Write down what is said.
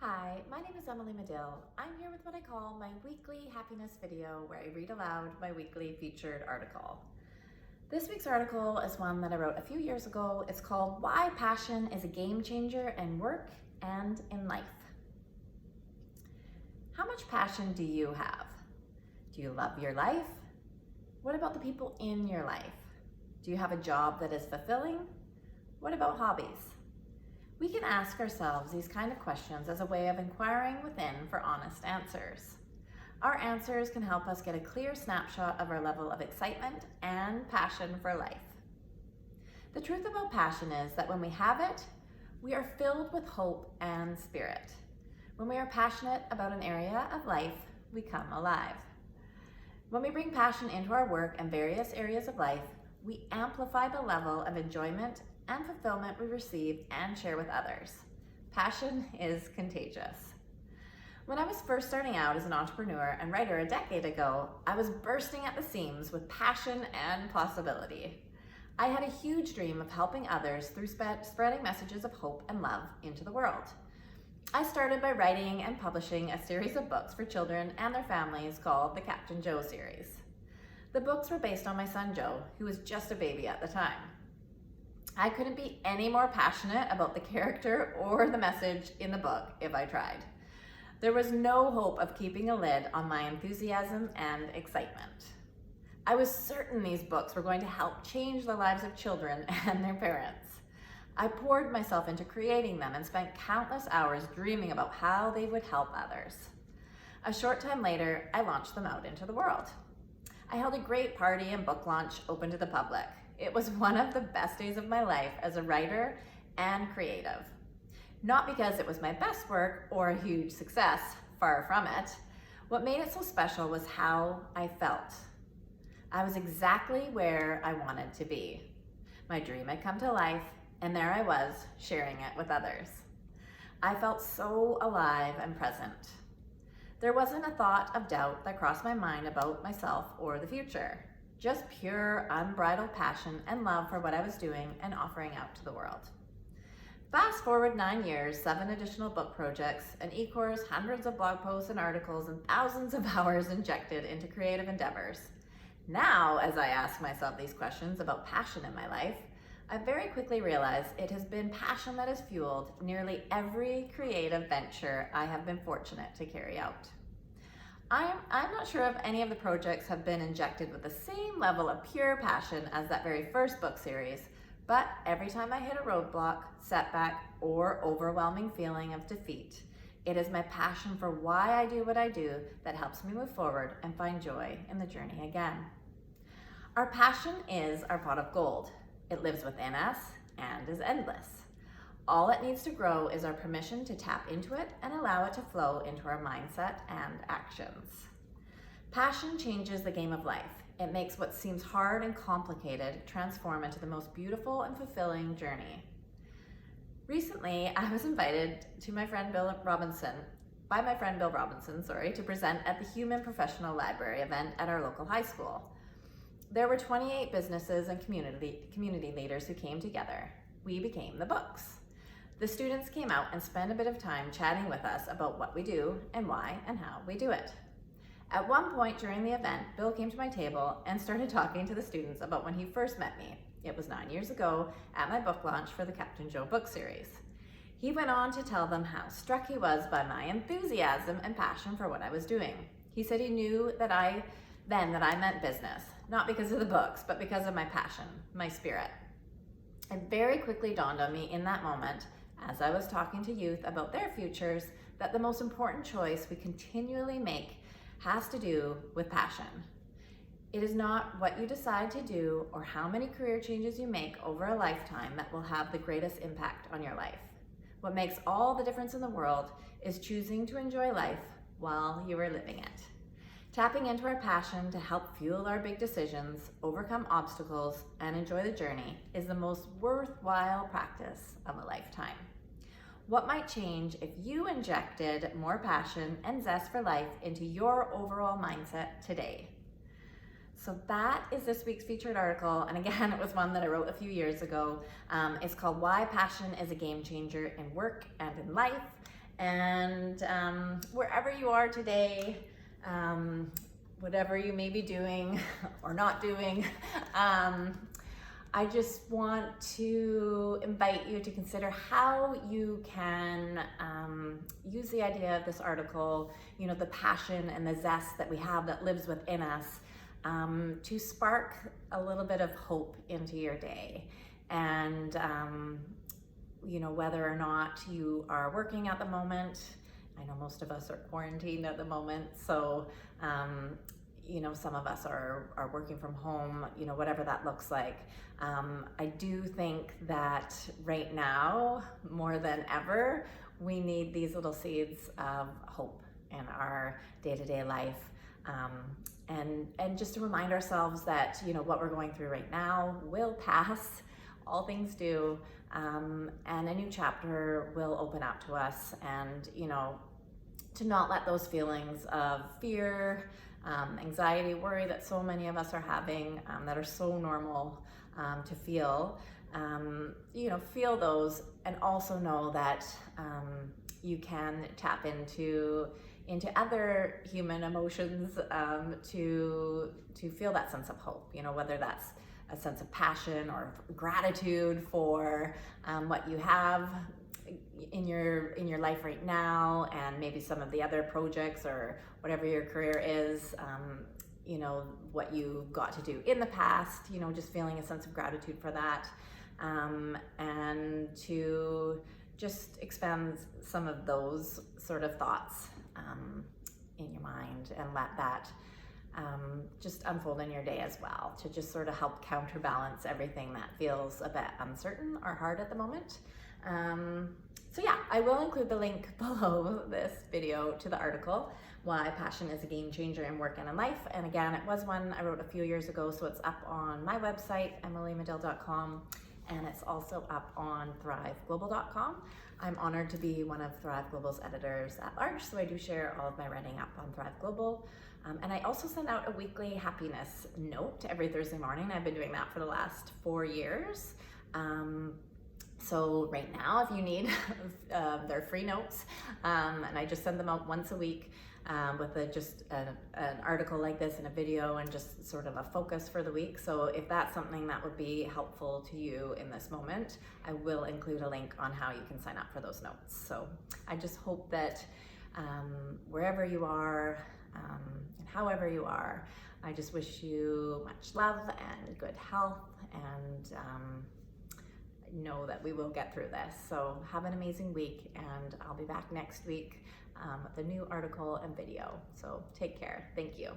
Hi, my name is Emily Madill. I'm here with what I call my weekly happiness video where I read aloud my weekly featured article. This week's article is one that I wrote a few years ago. It's called Why Passion is a Game Changer in Work and in Life. How much passion do you have? Do you love your life? What about the people in your life? Do you have a job that is fulfilling? What about hobbies? We can ask ourselves these kind of questions as a way of inquiring within for honest answers. Our answers can help us get a clear snapshot of our level of excitement and passion for life. The truth about passion is that when we have it, we are filled with hope and spirit. When we are passionate about an area of life, we come alive. When we bring passion into our work and various areas of life, we amplify the level of enjoyment and fulfillment we receive and share with others. Passion is contagious. When I was first starting out as an entrepreneur and writer a decade ago, I was bursting at the seams with passion and possibility. I had a huge dream of helping others through spreading messages of hope and love into the world. I started by writing and publishing a series of books for children and their families called the Captain Joe series. The books were based on my son Joe, who was just a baby at the time. I couldn't be any more passionate about the character or the message in the book if I tried. There was no hope of keeping a lid on my enthusiasm and excitement. I was certain these books were going to help change the lives of children and their parents. I poured myself into creating them and spent countless hours dreaming about how they would help others. A short time later, I launched them out into the world. I held a great party and book launch open to the public. It was one of the best days of my life as a writer and creative. Not because it was my best work or a huge success, far from it. What made it so special was how I felt. I was exactly where I wanted to be. My dream had come to life, and there I was, sharing it with others. I felt so alive and present. There wasn't a thought of doubt that crossed my mind about myself or the future. Just pure, unbridled passion and love for what I was doing and offering out to the world. Fast forward 9 years, 7 additional book projects, an e-course, hundreds of blog posts and articles, and thousands of hours injected into creative endeavors. Now, as I ask myself these questions about passion in my life, I very quickly realized it has been passion that has fueled nearly every creative venture I have been fortunate to carry out. I'm not sure if any of the projects have been injected with the same level of pure passion as that very first book series, but every time I hit a roadblock, setback, or overwhelming feeling of defeat, it is my passion for why I do what I do that helps me move forward and find joy in the journey again. Our passion is our pot of gold. It lives within us and is endless. All it needs to grow is our permission to tap into it and allow it to flow into our mindset and actions. Passion changes the game of life. It makes what seems hard and complicated transform into the most beautiful and fulfilling journey. Recently, I was invited to by my friend Bill Robinson, to present at the Human Professional Library event at our local high school. There were 28 businesses and community leaders who came together. We became the books. The students came out and spent a bit of time chatting with us about what we do and why and how we do it. At one point during the event, Bill came to my table and started talking to the students about when he first met me. It was 9 years ago at my book launch for the Captain Joe book series. He went on to tell them how struck he was by my enthusiasm and passion for what I was doing. He said he knew that I meant business, not because of the books, but because of my passion, my spirit. It very quickly dawned on me in that moment, as I was talking to youth about their futures, that the most important choice we continually make has to do with passion. It is not what you decide to do or how many career changes you make over a lifetime that will have the greatest impact on your life. What makes all the difference in the world is choosing to enjoy life while you are living it. Tapping into our passion to help fuel our big decisions, overcome obstacles, and enjoy the journey is the most worthwhile practice of a lifetime. What might change if you injected more passion and zest for life into your overall mindset today? So that is this week's featured article, and again, it was one that I wrote a few years ago. It's called Why Passion is a Game Changer in Work and in Life, And wherever you are today, whatever you may be doing or not doing, I just want to invite you to consider how you can use the idea of this article, you know, the passion and the zest that we have that lives within us, to spark a little bit of hope into your day. And you know, whether or not you are working at the moment, I know most of us are quarantined at the moment, so you know, some of us are working from home, you know, whatever that looks like. I do think that right now, more than ever, we need these little seeds of hope in our day-to-day life. And just to remind ourselves that, you know, what we're going through right now will pass, all things do, and a new chapter will open up to us. And, you know, to not let those feelings of fear, anxiety, worry that so many of us are having, that are so normal to feel, you know, feel those, and also know that you can tap into other human emotions to feel that sense of hope, you know, whether that's a sense of passion or gratitude for what you have in your life right now, and maybe some of the other projects or whatever your career is, you know, what you got to do in the past, you know, just feeling a sense of gratitude for that, and to just expand some of those sort of thoughts in your mind, and let that just unfold in your day as well, to just sort of help counterbalance everything that feels a bit uncertain or hard at the moment. So yeah, I will include the link below this video to the article, Why Passion is a Game Changer in Work and in Life. And again, it was one I wrote a few years ago, so it's up on my website, emilymadill.com, and it's also up on thriveglobal.com. I'm honored to be one of Thrive Global's editors at large, so I do share all of my writing up on Thrive Global. And I also send out a weekly happiness note every Thursday morning. I've been doing that for the last 4 years. So right now, if you need, they're free notes, and I just send them out once a week with an article like this and a video and just sort of a focus for the week. So if that's something that would be helpful to you in this moment, I will include a link on how you can sign up for those notes. So I just hope that wherever you are and however you are, I just wish you much love and good health, and know that we will get through this. So have an amazing week, and I'll be back next week with a new article and video. So take care. Thank you.